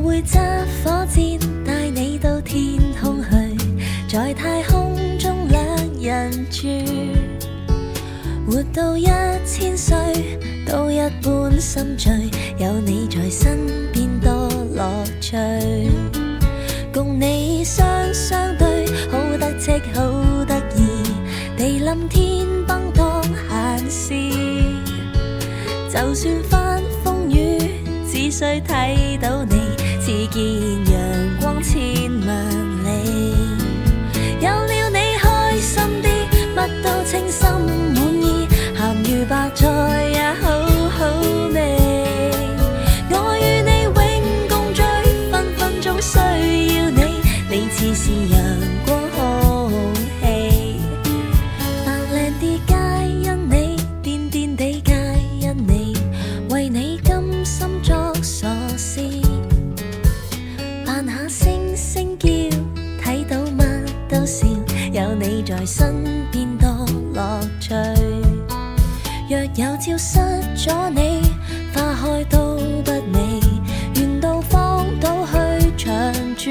我會揸火箭帶你到天空去，在太空中兩人住，活到1000歲都一般心醉，有你在身邊多樂趣，共你雙雙對，好得戚好得意，地冧天崩當閒事，就算翻風雨，只需睇到你，似見陽光千萬里。有了你開心啲，乜都稱心滿意，鹹魚白菜也好好味。我與你永共聚，分分鐘需要你，你似是陽光空氣。白靚啲皆因你，癲癲地皆因你，為你甘心作傻事，扮下聲聲叫，睇到乜都笑，有你在身邊多樂趣。若有朝失咗你，花開都不美，願到荒島去長住。